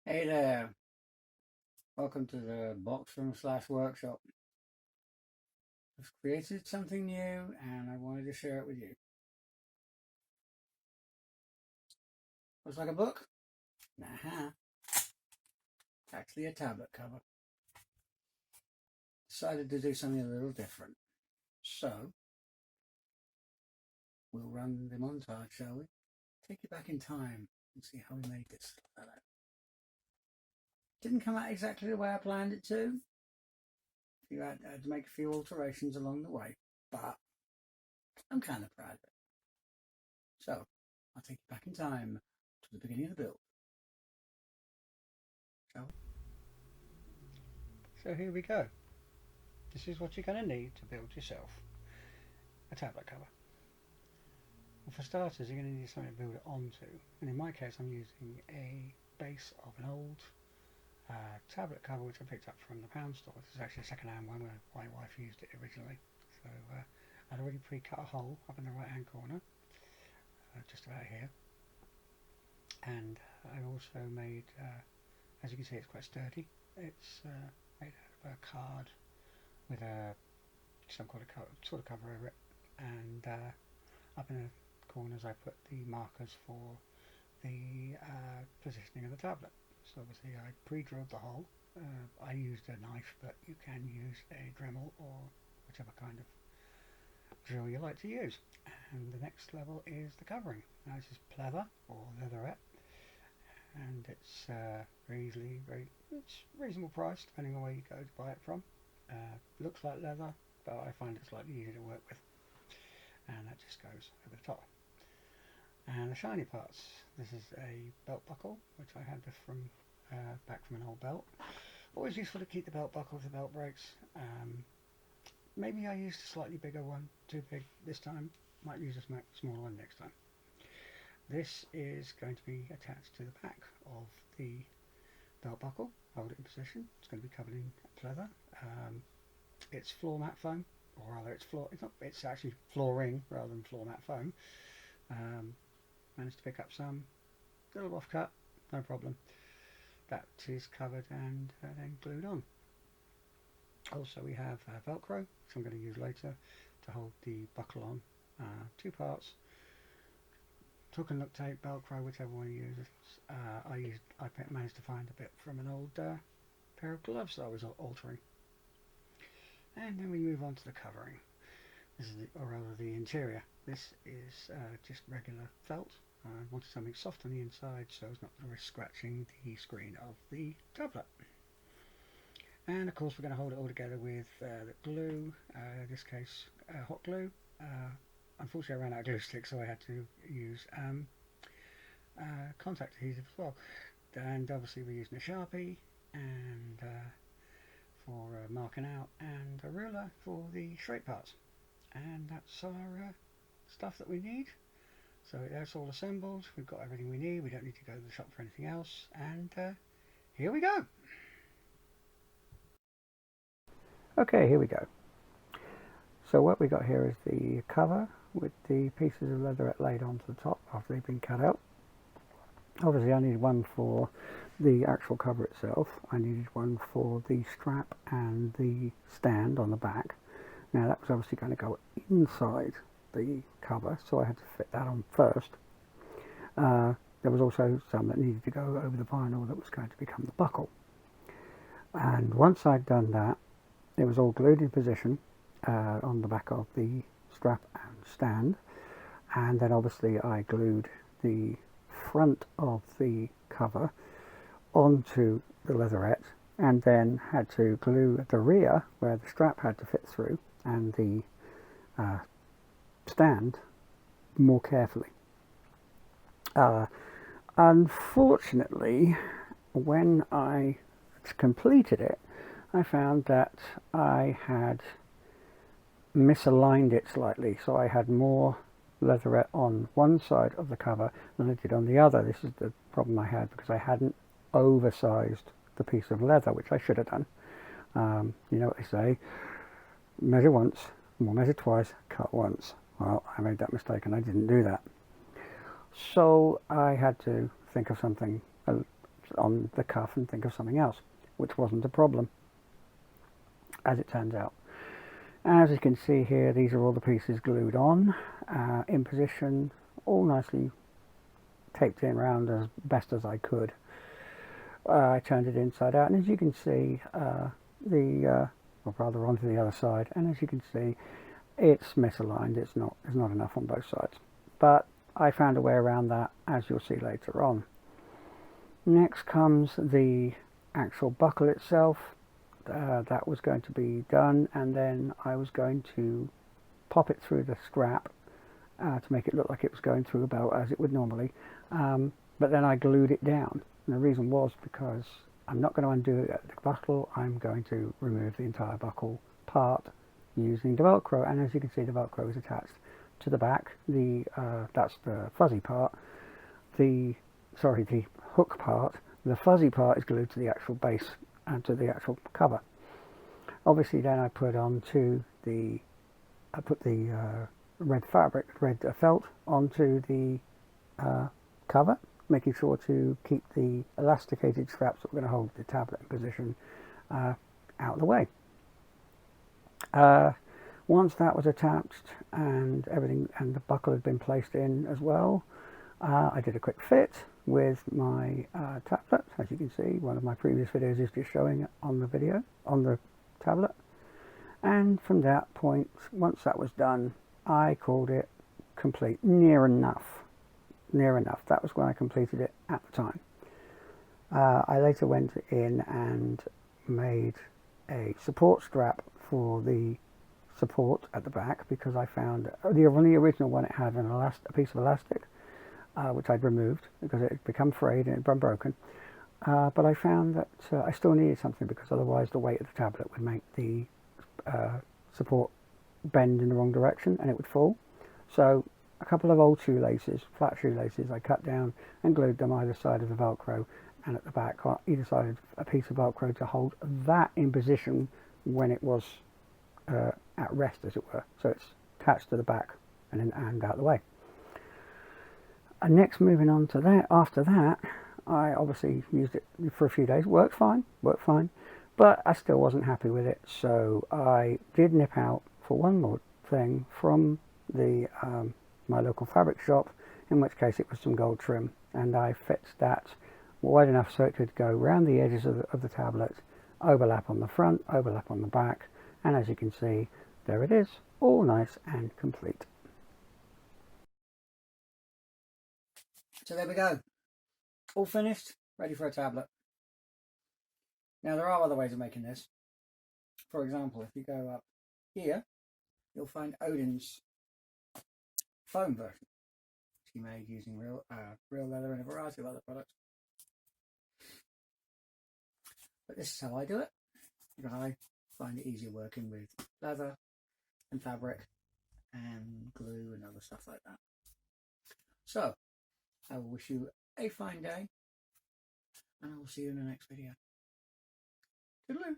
Hey there, welcome to the box room slash workshop. I've created something new and I wanted to share it with you. Looks like a book? Nah, it's actually a tablet cover. Decided to do something a little different. So, we'll run the montage, shall we? Take you back in time and see how we made this. Didn't come out exactly the way I planned it to. You had to make a few alterations along the way, but I'm kind of proud of it. So, I'll take you back in time to the beginning of the build. Shall we? So here we go. This is what you're going to need to build yourself a tablet cover. Well, for starters, you're going to need something to build it onto, and in my case I'm using a base of an old tablet cover which I picked up from the pound store. This is actually a second-hand one where my wife used it originally. So I'd already pre-cut a hole up in the right-hand corner, just about here, and I also made, as you can see, it's quite sturdy. It's made out of a card with some sort of cover over it, and up in the corners I put the markers for the positioning of the tablet. So obviously I pre-drilled the hole. I used a knife, but you can use a Dremel or whichever kind of drill you like to use. And the next level is the covering. Now this is pleather or leatherette, and it's it's reasonable price depending on where you go to buy it from. Looks like leather, but I find it's slightly easier to work with, and that just goes over the top. And the shiny parts, this is a belt buckle which I had from back from an old belt. Always useful to keep the belt buckle if the belt breaks. Maybe I used a slightly bigger one, too big this time. Might use a smaller one next time. This is going to be attached to the back of the belt buckle. Hold it in position. It's going to be covered in pleather. It's floor mat foam, or rather it's actually flooring rather than floor mat foam. Managed to pick up some, little rough cut, no problem. That is covered and then glued on. Also we have Velcro, which I'm going to use later to hold the buckle on. Two parts, hook and look tape, Velcro, whichever one you use. I managed to find a bit from an old pair of gloves that I was altering. And then we move on to the covering. This is or rather the interior. This is just regular felt. I wanted something soft on the inside so as not to risk scratching the screen of the tablet. And of course we're going to hold it all together with the glue, in this case hot glue. Unfortunately I ran out of glue sticks, so I had to use contact adhesive as well. And obviously we're using a Sharpie and for marking out, and a ruler for the straight parts. And that's our stuff that we need. So that's all assembled. We've got everything we need. We don't need to go to the shop for anything else. And here we go. Okay, here we go. So what we got here is the cover with the pieces of leatherette laid onto the top after they've been cut out. Obviously I needed one for the actual cover itself. I needed one for the strap and the stand on the back. Now that was obviously going to go inside the cover, so I had to fit that on first. There was also some that needed to go over the vinyl that was going to become the buckle. And once I'd done that, it was all glued in position on the back of the strap and stand, and then obviously I glued the front of the cover onto the leatherette, and then had to glue the rear where the strap had to fit through and the stand more carefully. Unfortunately, when I completed it, I found that I had misaligned it slightly, so I had more leatherette on one side of the cover than I did on the other. This is the problem I had, because I hadn't oversized the piece of leather, which I should have done. You know what they say, measure once, or measure twice, cut once. Well, I made that mistake and I didn't do that. So I had to think of something on the cuff and think of something else, which wasn't a problem, as it turns out. As you can see here, these are all the pieces glued on, in position, all nicely taped in round as best as I could. I turned it inside out, and as you can see, or rather onto the other side, and as you can see, it's misaligned. There's not enough on both sides, but I found a way around that, as you'll see later on. Next comes the actual buckle itself. That was going to be done, and then I was going to pop it through the scrap to make it look like it was going through about as it would normally, but then I glued it down, and the reason was because I'm not going to undo the buckle. I'm going to remove the entire buckle part using the Velcro, and as you can see, the Velcro is attached to the back. That's the fuzzy part. The hook part. The fuzzy part is glued to the actual base and to the actual cover. Obviously, then I put the red felt onto the cover, making sure to keep the elasticated straps that were going to hold the tablet in position out of the way. Once that was attached and everything, and the buckle had been placed in as well, I did a quick fit with my tablet. As you can see, one of my previous videos is just showing it on the tablet. And from that point, once that was done, I called it complete. Near enough. That was when I completed it at the time. I later went in and made a support strap for the support at the back, because I found the original one, it had a piece of elastic, which I'd removed because it had become frayed and it had been broken. But I found that I still needed something, because otherwise the weight of the tablet would make the support bend in the wrong direction and it would fall. So a couple of old shoelaces, flat shoelaces, I cut down and glued them either side of the Velcro, and at the back on either side a piece of Velcro to hold that in position when it was at rest, as it were. So it's attached to the back and out of the way. And next, moving on to that, after that, I obviously used it for a few days. Worked fine, but I still wasn't happy with it. So I did nip out for one more thing from the my local fabric shop, in which case it was some gold trim, and I fixed that wide enough so it could go around the edges of the tablet, overlap on the front, overlap on the back, and as you can see, there it is, all nice and complete. So there we go, all finished, ready for a tablet. Now there are other ways of making this. For example, if you go up here, you'll find Odin's foam version, which he made using real leather and a variety of other products. But this is how I do it, because I find it easier working with leather and fabric and glue and other stuff like that. So I will wish you a fine day, and I will see you in the next video. Toodaloo.